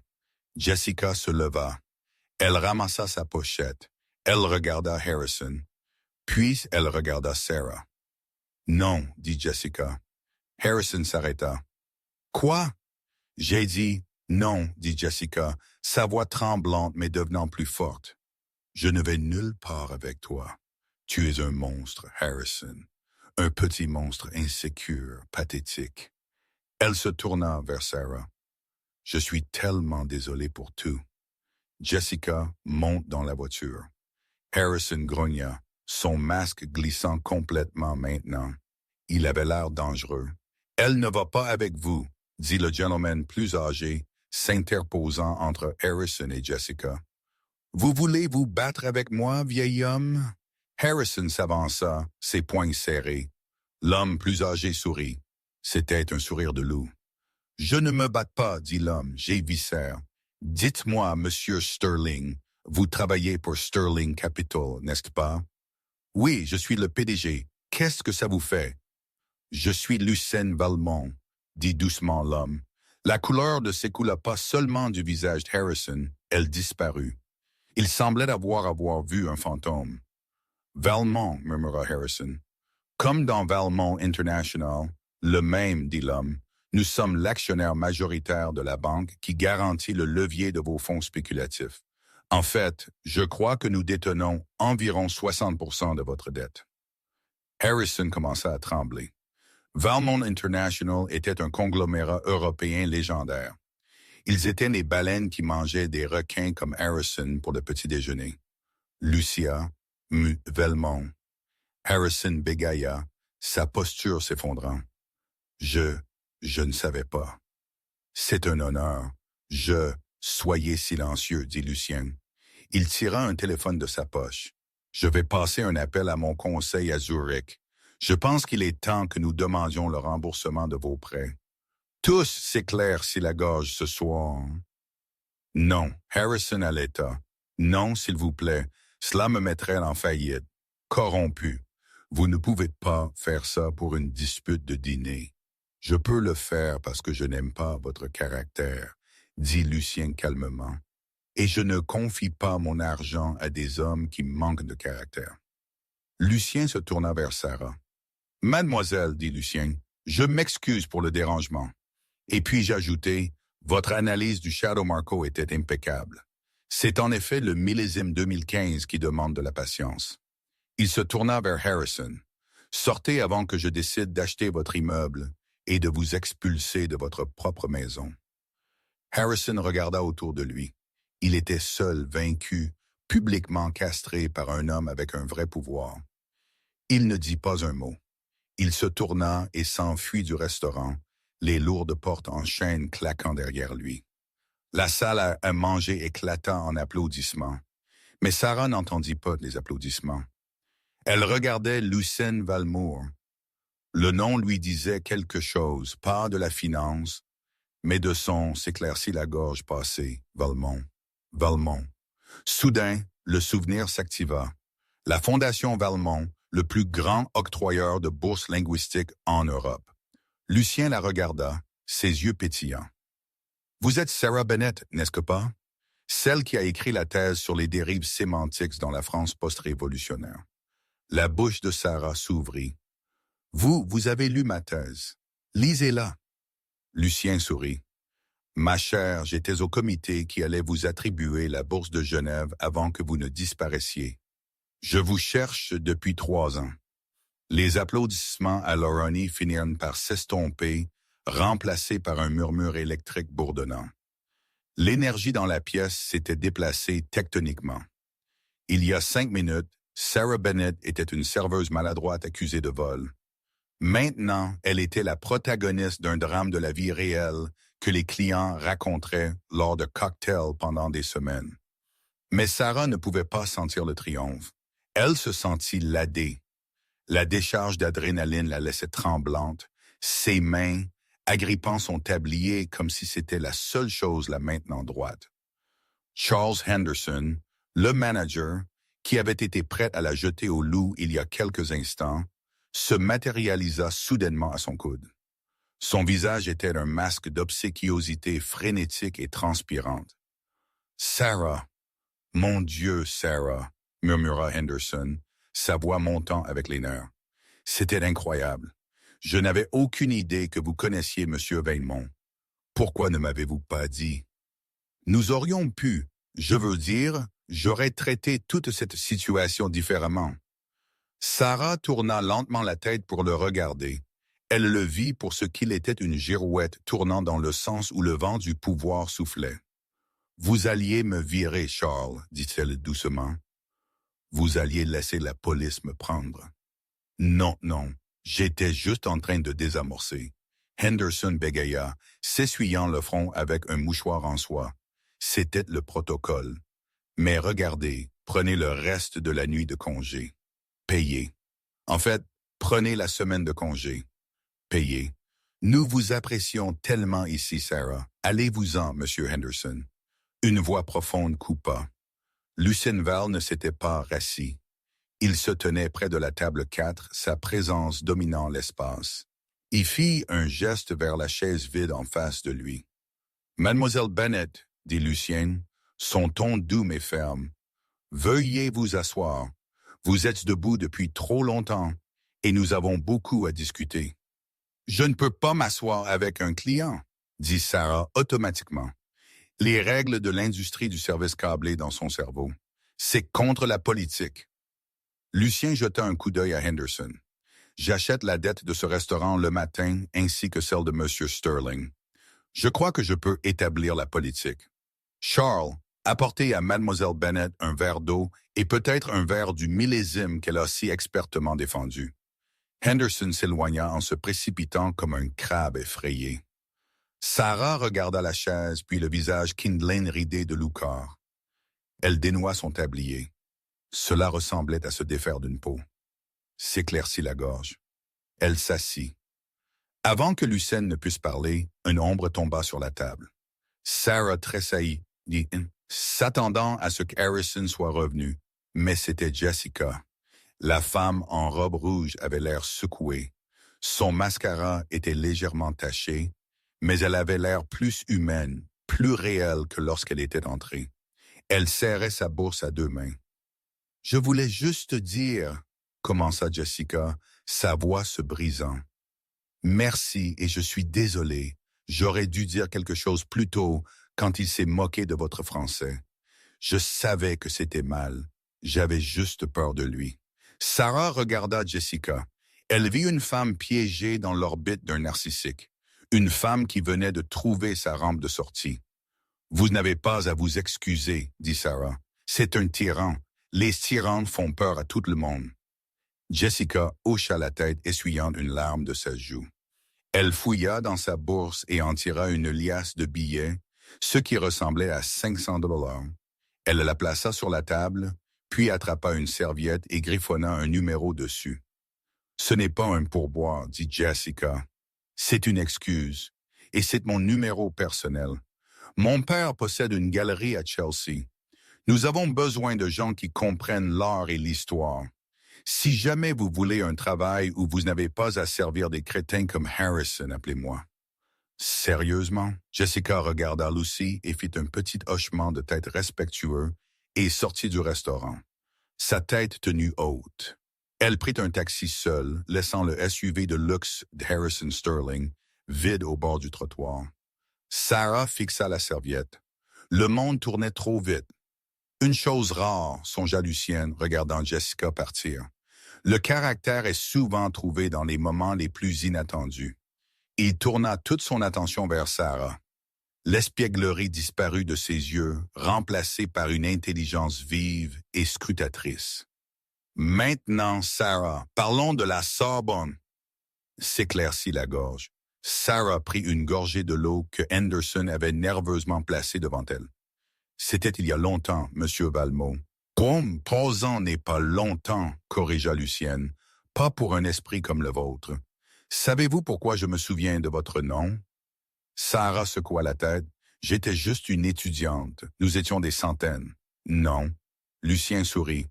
Jessica se leva. Elle ramassa sa pochette. Elle regarda Harrison. Puis elle regarda Sarah. Non, dit Jessica. Harrison s'arrêta. Quoi? J'ai dit non, dit Jessica, sa voix tremblante mais devenant plus forte. Je ne vais nulle part avec toi. Tu es un monstre, Harrison. Un petit monstre insécure, pathétique. Elle se tourna vers Sarah. Je suis tellement désolé pour tout. Jessica monte dans la voiture. Harrison grogna, son masque glissant complètement maintenant. Il avait l'air dangereux. Elle ne va pas avec vous, dit le gentleman plus âgé, s'interposant entre Harrison et Jessica. Vous voulez vous battre avec moi, vieil homme? Harrison s'avança, ses poings serrés. L'homme plus âgé sourit. C'était un sourire de loup. Je ne me batte pas, dit l'homme, j'ai viscère. Dites-moi, monsieur Sterling, vous travaillez pour Sterling Capital, n'est-ce pas? Oui, je suis le PDG. Qu'est-ce que ça vous fait? Je suis Lucien Valmont, dit doucement l'homme. La couleur ne s'écoula pas seulement du visage d'Harrison, elle disparut. Il semblait avoir vu un fantôme. Valmont, murmura Harrison. Comme dans Valmont International, le même, dit l'homme, nous sommes l'actionnaire majoritaire de la banque qui garantit le levier de vos fonds spéculatifs. En fait, je crois que nous détenons environ 60% de votre dette. Harrison commença à trembler. Valmont International était un conglomérat européen légendaire. Ils étaient les baleines qui mangeaient des requins comme Harrison pour le petit déjeuner. Lucia, Valmont. Harrison bégaya, sa posture s'effondrant. Je ne savais pas. C'est un honneur. Soyez silencieux, dit Lucien. Il tira un téléphone de sa poche. Je vais passer un appel à mon conseil à Zurich. Je pense qu'il est temps que nous demandions le remboursement de vos prêts. Tous s'éclaircissent la gorge ce soir. Non, Harrison à l'État. Non, s'il vous plaît, cela me mettrait en faillite. Corrompu. Vous ne pouvez pas faire ça pour une dispute de dîner. Je peux le faire parce que je n'aime pas votre caractère, dit Lucien calmement. Et je ne confie pas mon argent à des hommes qui manquent de caractère. Lucien se tourna vers Sarah. Mademoiselle, dit Lucien, je m'excuse pour le dérangement. Et puis j'ajoutai, votre analyse du Shadow Marco était impeccable. C'est en effet le millésime 2015 qui demande de la patience. Il se tourna vers Harrison. Sortez avant que je décide d'acheter votre immeuble et de vous expulser de votre propre maison. Harrison regarda autour de lui. Il était seul, vaincu, publiquement castré par un homme avec un vrai pouvoir. Il ne dit pas un mot. Il se tourna et s'enfuit du restaurant, les lourdes portes en chêne claquant derrière lui. La salle à manger éclata en applaudissements, mais Sarah n'entendit pas les applaudissements. Elle regardait Lucien Valmont. Le nom lui disait quelque chose, pas de la finance, mais de son s'éclaircit la gorge passée, Valmont. Valmont. Soudain, le souvenir s'activa. La Fondation Valmont, le plus grand octroyeur de bourses linguistiques en Europe. Lucien la regarda, ses yeux pétillants. Vous êtes Sarah Bennett, n'est-ce pas? Celle qui a écrit la thèse sur les dérives sémantiques dans la France post-révolutionnaire. La bouche de Sarah s'ouvrit. Vous avez lu ma thèse. Lisez-la. Lucien sourit. Ma chère, j'étais au comité qui allait vous attribuer la bourse de Genève avant que vous ne disparaissiez. Je vous cherche depuis 3 ans. Les applaudissements à l'Orony finirent par s'estomper, remplacés par un murmure électrique bourdonnant. L'énergie dans la pièce s'était déplacée tectoniquement. Il y a 5 minutes, Sarah Bennett était une serveuse maladroite accusée de vol. Maintenant, elle était la protagoniste d'un drame de la vie réelle que les clients raconteraient lors de cocktails pendant des semaines. Mais Sarah ne pouvait pas sentir le triomphe. Elle se sentit ladée. La décharge d'adrénaline la laissait tremblante, ses mains agrippant son tablier comme si c'était la seule chose la maintenant droite. Charles Henderson, le manager, qui avait été prêt à la jeter au loup il y a quelques instants, se matérialisa soudainement à son coude. Son visage était un masque d'obséquiosité frénétique et transpirante. « Sarah, mon Dieu, Sarah !» murmura Henderson, sa voix montant avec les nerfs. « C'était incroyable. Je n'avais aucune idée que vous connaissiez M. Valmont. Pourquoi ne m'avez-vous pas dit? Nous aurions pu, je veux dire, j'aurais traité toute cette situation différemment. » Sarah tourna lentement la tête pour le regarder. Elle le vit pour ce qu'il était, une girouette tournant dans le sens où le vent du pouvoir soufflait. « Vous alliez me virer, Charles, dit-elle doucement. Vous alliez laisser la police me prendre. Non, non, j'étais juste en train de désamorcer. Henderson bégaya, s'essuyant le front avec un mouchoir en soie. C'était le protocole. Mais regardez, prenez le reste de la nuit de congé. Payez. En fait, prenez la semaine de congé. Payez. Nous vous apprécions tellement ici, Sarah. Allez-vous-en, Monsieur Henderson. Une voix profonde coupa. Lucien Val ne s'était pas rassis. Il se tenait près de la table 4, sa présence dominant l'espace. Il fit un geste vers la chaise vide en face de lui. « Mademoiselle Bennet, » dit Lucien, son ton doux mais ferme. « Veuillez vous asseoir. Vous êtes debout depuis trop longtemps et nous avons beaucoup à discuter. »« Je ne peux pas m'asseoir avec un client, » dit Sarah automatiquement. Les règles de l'industrie du service câblé dans son cerveau. C'est contre la politique. Lucien jeta un coup d'œil à Henderson. « J'achète la dette de ce restaurant le matin ainsi que celle de M. Sterling. Je crois que je peux établir la politique. Charles, apportez à Mademoiselle Bennet un verre d'eau et peut-être un verre du millésime qu'elle a si expertement défendu. » Henderson s'éloigna en se précipitant comme un crabe effrayé. Sarah regarda la chaise puis le visage kindling ridé de Lucar. Elle dénoua son tablier. Cela ressemblait à se défaire d'une peau. S'éclaircit la gorge. Elle s'assit. Avant que Lucien ne puisse parler, une ombre tomba sur la table. Sarah tressaillit, s'attendant à ce que Harrison soit revenu, mais c'était Jessica. La femme en robe rouge avait l'air secouée. Son mascara était légèrement taché, mais elle avait l'air plus humaine, plus réelle que lorsqu'elle était entrée. Elle serrait sa bourse à deux mains. « Je voulais juste dire, » commença Jessica, sa voix se brisant. « Merci et je suis désolée. J'aurais dû dire quelque chose plus tôt quand il s'est moqué de votre français. Je savais que c'était mal. J'avais juste peur de lui. » Sarah regarda Jessica. Elle vit une femme piégée dans l'orbite d'un narcissique. Une femme qui venait de trouver sa rampe de sortie. « Vous n'avez pas à vous excuser, » dit Sarah. « C'est un tyran. Les tyrans font peur à tout le monde. » Jessica hocha la tête, essuyant une larme de sa joue. Elle fouilla dans sa bourse et en tira une liasse de billets, ce qui ressemblait à 500 $. Elle la plaça sur la table, puis attrapa une serviette et griffonna un numéro dessus. « Ce n'est pas un pourboire, » dit Jessica. « C'est une excuse, et c'est mon numéro personnel. Mon père possède une galerie à Chelsea. Nous avons besoin de gens qui comprennent l'art et l'histoire. Si jamais vous voulez un travail où vous n'avez pas à servir des crétins comme Harrison, appelez-moi. » Sérieusement? Jessica regarda Lucy et fit un petit hochement de tête respectueux et sortit du restaurant, sa tête tenue haute. Elle prit un taxi seule, laissant le SUV de luxe de Harrison Sterling vide au bord du trottoir. Sarah fixa la serviette. Le monde tournait trop vite. Une chose rare, songea Lucienne, regardant Jessica partir. Le caractère est souvent trouvé dans les moments les plus inattendus. Il tourna toute son attention vers Sarah. L'espièglerie disparut de ses yeux, remplacée par une intelligence vive et scrutatrice. « Maintenant, Sarah, parlons de la Sorbonne. » S'éclaircit la gorge. Sarah prit une gorgée de l'eau que Henderson avait nerveusement placée devant elle. « C'était il y a longtemps, Monsieur Valmont. »« 3 ans n'est pas longtemps, » corrigea Lucienne. « Pas pour un esprit comme le vôtre. Savez-vous pourquoi je me souviens de votre nom? Sarah secoua la tête. J'étais juste une étudiante. Nous étions des centaines. Non. Lucien sourit.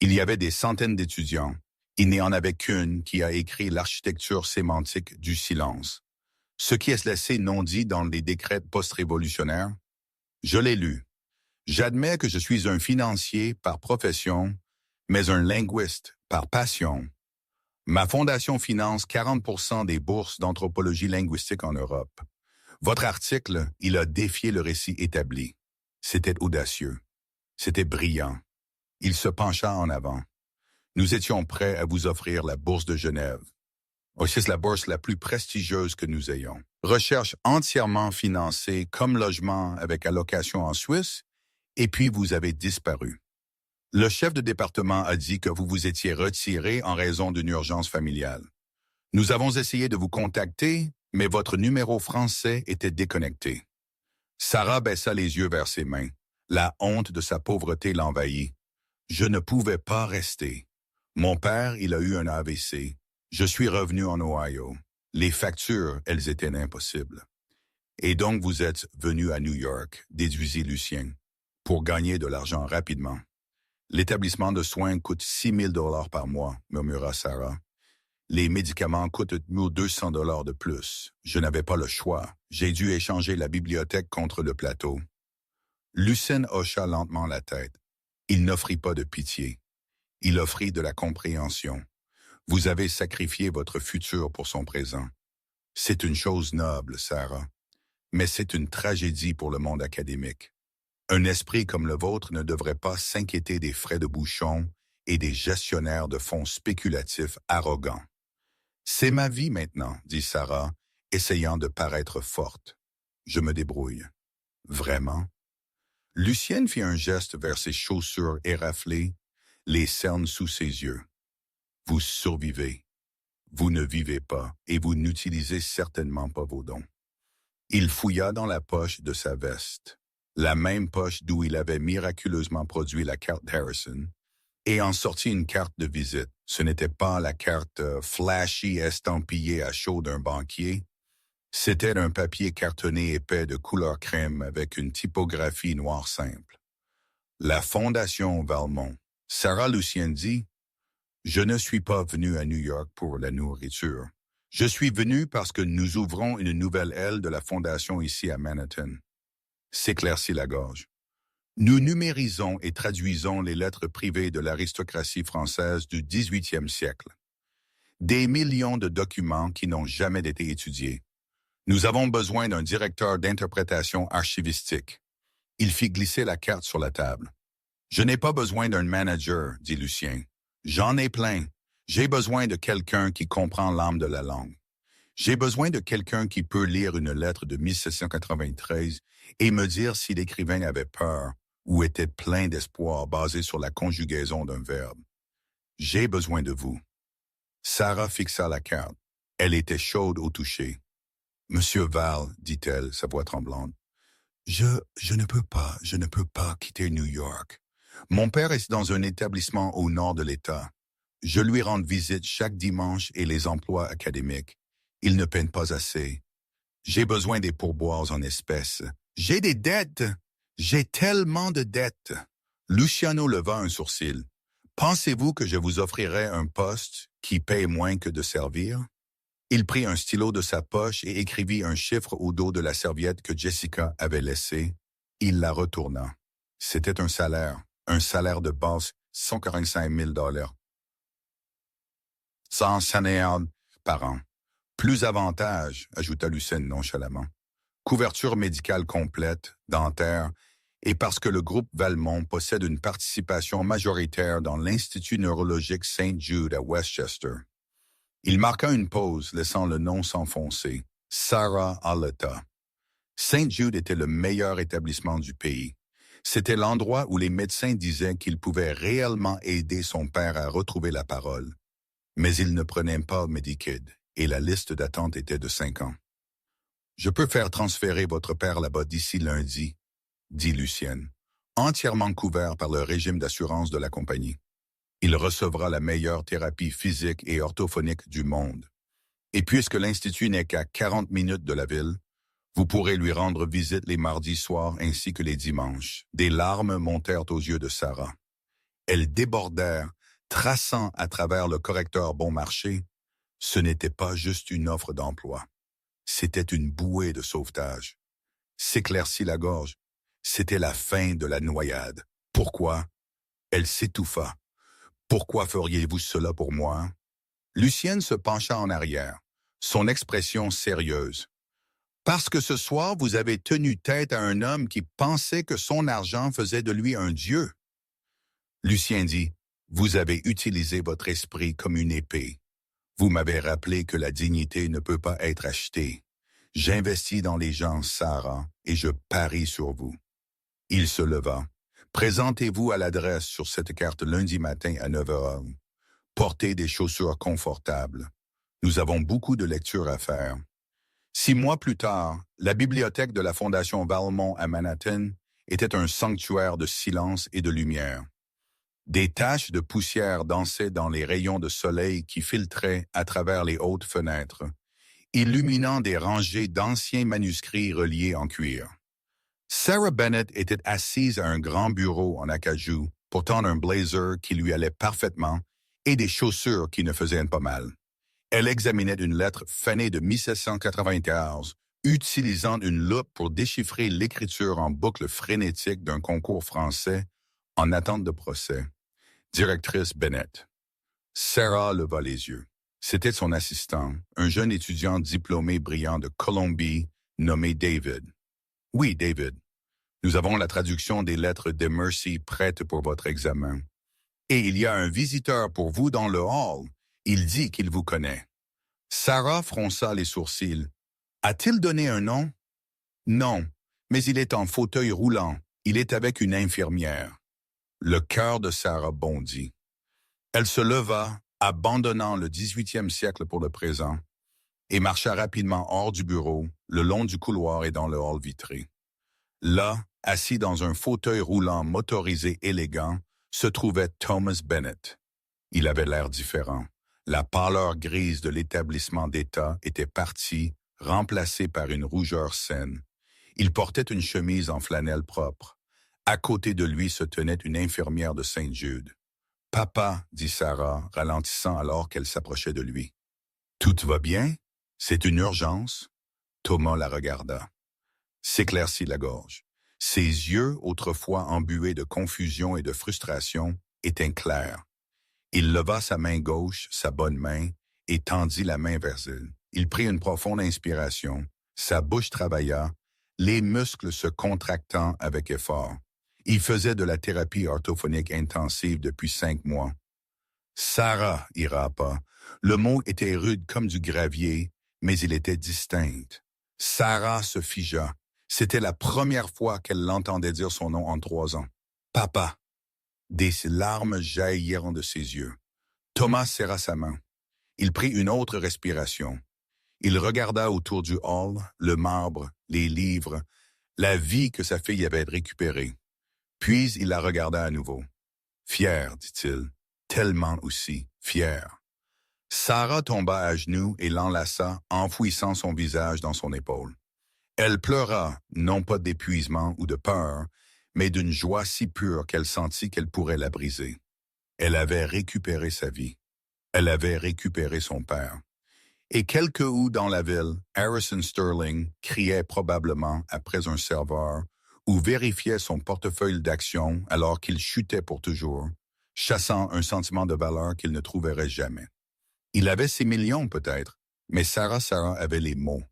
Il y avait des centaines d'étudiants. Il n'y en avait qu'une qui a écrit l'architecture sémantique du silence. Ce qui est laissé non dit dans les décrets post-révolutionnaires. Je l'ai lu. J'admets que je suis un financier par profession, mais un linguiste par passion. Ma fondation finance 40% des bourses d'anthropologie linguistique en Europe. Votre article, il a défié le récit établi. C'était audacieux. C'était brillant. Il se pencha en avant. Nous étions prêts à vous offrir la bourse de Genève. C'est la bourse la plus prestigieuse que nous ayons. Recherche entièrement financée comme logement avec allocation en Suisse, et puis vous avez disparu. Le chef de département a dit que vous vous étiez retiré en raison d'une urgence familiale. Nous avons essayé de vous contacter, mais votre numéro français était déconnecté. Sarah baissa les yeux vers ses mains. La honte de sa pauvreté l'envahit. Je ne pouvais pas rester. Mon père, il a eu un AVC. Je suis revenu en Ohio. Les factures, elles étaient impossibles. Et donc vous êtes venu à New York, déduisit Lucien, pour gagner de l'argent rapidement. L'établissement de soins coûte 6 000 $ par mois, murmura Sarah. Les médicaments coûtent 200 $ de plus. Je n'avais pas le choix. J'ai dû échanger la bibliothèque contre le plateau. Lucien hocha lentement la tête. Il n'offrit pas de pitié. Il offrit de la compréhension. Vous avez sacrifié votre futur pour son présent. C'est une chose noble, Sarah, mais c'est une tragédie pour le monde académique. Un esprit comme le vôtre ne devrait pas s'inquiéter des frais de bouchon et des gestionnaires de fonds spéculatifs arrogants. C'est ma vie maintenant, dit Sarah, essayant de paraître forte. Je me débrouille. Vraiment? Lucienne fit un geste vers ses chaussures éraflées, les cernes sous ses yeux. Vous survivez. Vous ne vivez pas et vous n'utilisez certainement pas vos dons. Il fouilla dans la poche de sa veste, la même poche d'où il avait miraculeusement produit la carte Harrison, et en sortit une carte de visite. Ce n'était pas la carte flashy estampillée à chaud d'un banquier. C'était un papier cartonné épais de couleur crème avec une typographie noire simple. La Fondation Valmont. Sarah Lucien dit « Je ne suis pas venu à New York pour la nourriture. Je suis venu parce que nous ouvrons une nouvelle aile de la Fondation ici à Manhattan. » S'éclaircit la gorge. Nous numérisons et traduisons les lettres privées de l'aristocratie française du 18e siècle. Des millions de documents qui n'ont jamais été étudiés. Nous avons besoin d'un directeur d'interprétation archivistique. Il fit glisser la carte sur la table. Je n'ai pas besoin d'un manager, dit Lucien. J'en ai plein. J'ai besoin de quelqu'un qui comprend l'âme de la langue. J'ai besoin de quelqu'un qui peut lire une lettre de 1793 et me dire si l'écrivain avait peur ou était plein d'espoir basé sur la conjugaison d'un verbe. J'ai besoin de vous. Sarah fixa la carte. Elle était chaude au toucher. Monsieur Val, dit-elle, sa voix tremblante, je ne peux pas quitter New York. Mon père est dans un établissement au nord de l'État. Je lui rends visite chaque dimanche et les emplois académiques. Il ne peine pas assez. J'ai besoin des pourboires en espèces. J'ai des dettes. J'ai tellement de dettes. Luciano leva un sourcil. Pensez-vous que je vous offrirais un poste qui paye moins que de servir? Il prit un stylo de sa poche et écrivit un chiffre au dos de la serviette que Jessica avait laissée. Il la retourna. C'était un salaire de base, 145 000 $. 151 par an. Plus avantage, ajouta Lucien nonchalamment. Couverture médicale complète, dentaire, et parce que le groupe Valmont possède une participation majoritaire dans l'Institut neurologique St. Jude à Westchester. Il marqua une pause, laissant le nom s'enfoncer. Sarah Aleta. St. Jude était le meilleur établissement du pays. C'était l'endroit où les médecins disaient qu'il pouvait réellement aider son père à retrouver la parole. Mais il ne prenait pas Medicaid, et la liste d'attente était de 5 ans. « Je peux faire transférer votre père là-bas d'ici lundi, » dit Lucienne, entièrement couvert par le régime d'assurance de la compagnie. Il recevra la meilleure thérapie physique et orthophonique du monde. Et puisque l'Institut n'est qu'à 40 minutes de la ville, vous pourrez lui rendre visite les mardis soirs ainsi que les dimanches. Des larmes montèrent aux yeux de Sarah. Elles débordèrent, traçant à travers le correcteur bon marché. Ce n'était pas juste une offre d'emploi. C'était une bouée de sauvetage. S'éclaircit la gorge. C'était la fin de la noyade. Pourquoi? Elle s'étouffa. Pourquoi feriez-vous cela pour moi? Lucienne se pencha en arrière, son expression sérieuse. Parce que ce soir, vous avez tenu tête à un homme qui pensait que son argent faisait de lui un dieu. Lucien dit, vous avez utilisé votre esprit comme une épée. Vous m'avez rappelé que la dignité ne peut pas être achetée. J'investis dans les gens, Sarah, et je parie sur vous. Il se leva. Présentez-vous à l'adresse sur cette carte lundi matin à 9 heures. Portez des chaussures confortables. Nous avons beaucoup de lectures à faire. 6 mois plus tard, la bibliothèque de la Fondation Valmont à Manhattan était un sanctuaire de silence et de lumière. Des taches de poussière dansaient dans les rayons de soleil qui filtraient à travers les hautes fenêtres, illuminant des rangées d'anciens manuscrits reliés en cuir. Sarah Bennett était assise à un grand bureau en acajou, portant un blazer qui lui allait parfaitement et des chaussures qui ne faisaient pas mal. Elle examinait une lettre fanée de 1791, utilisant une loupe pour déchiffrer l'écriture en boucle frénétique d'un concours français en attente de procès. Directrice Bennett. Sarah leva les yeux. C'était son assistant, un jeune étudiant diplômé brillant de Columbie nommé David. Oui, David. Nous avons la traduction des lettres de Mercy prête pour votre examen. Et il y a un visiteur pour vous dans le hall. Il dit qu'il vous connaît. Sarah fronça les sourcils. A-t-il donné un nom? Non, mais il est en fauteuil roulant. Il est avec une infirmière. Le cœur de Sarah bondit. Elle se leva, abandonnant le 18e siècle pour le présent, et marcha rapidement hors du bureau, le long du couloir et dans le hall vitré. Là, assis dans un fauteuil roulant motorisé élégant, se trouvait Thomas Bennett. Il avait l'air différent. La pâleur grise de l'établissement d'État était partie, remplacée par une rougeur saine. Il portait une chemise en flanelle propre. À côté de lui se tenait une infirmière de Saint-Jude. « Papa, » dit Sarah, ralentissant alors qu'elle s'approchait de lui. « Tout va bien? C'est une urgence? » Thomas la regarda. S'éclaircit la gorge. Ses yeux, autrefois embués de confusion et de frustration, étaient clairs. Il leva sa main gauche, sa bonne main, et tendit la main vers elle. Il prit une profonde inspiration. Sa bouche travailla, les muscles se contractant avec effort. Il faisait de la thérapie orthophonique intensive depuis 5 mois. Sarah ira pas. Le mot était rude comme du gravier, mais il était distinct. Sarah se figea. C'était la première fois qu'elle l'entendait dire son nom en 3 ans. « Papa !» Des larmes jaillirent de ses yeux. Thomas serra sa main. Il prit une autre respiration. Il regarda autour du hall, le marbre, les livres, la vie que sa fille avait récupérée. Puis il la regarda à nouveau. « Fier, dit-il, tellement aussi, fier. » Sarah tomba à genoux et l'enlaça, enfouissant son visage dans son épaule. Elle pleura, non pas d'épuisement ou de peur, mais d'une joie si pure qu'elle sentit qu'elle pourrait la briser. Elle avait récupéré sa vie. Elle avait récupéré son père. Et quelque où dans la ville, Harrison Sterling criait probablement après un serveur ou vérifiait son portefeuille d'actions alors qu'il chutait pour toujours, chassant un sentiment de valeur qu'il ne trouverait jamais. Il avait ses millions peut-être, mais Sarah avait les mots.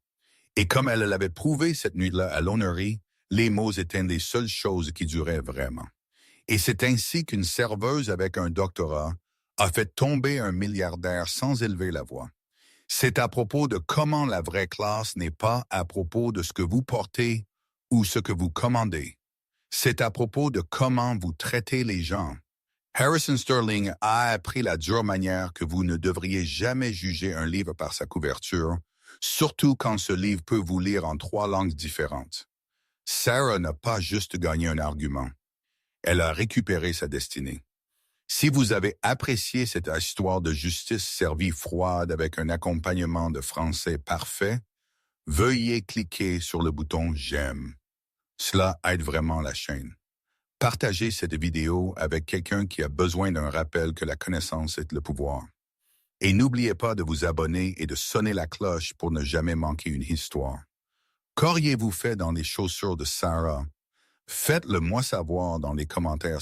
Et comme elle l'avait prouvé cette nuit-là à l'honnerie, les mots étaient les seules choses qui duraient vraiment. Et c'est ainsi qu'une serveuse avec un doctorat a fait tomber un milliardaire sans élever la voix. C'est à propos de comment la vraie classe n'est pas à propos de ce que vous portez ou ce que vous commandez. C'est à propos de comment vous traitez les gens. Harrison Sterling a appris la dure manière que vous ne devriez jamais juger un livre par sa couverture, surtout quand ce livre peut vous lire en 3 langues différentes. Sarah n'a pas juste gagné un argument. Elle a récupéré sa destinée. Si vous avez apprécié cette histoire de justice servie froide avec un accompagnement de français parfait, veuillez cliquer sur le bouton j'aime. Cela aide vraiment la chaîne. Partagez cette vidéo avec quelqu'un qui a besoin d'un rappel que la connaissance est le pouvoir. Et n'oubliez pas de vous abonner et de sonner la cloche pour ne jamais manquer une histoire. Qu'auriez-vous fait dans les chaussures de Sarah? Faites-le moi savoir dans les commentaires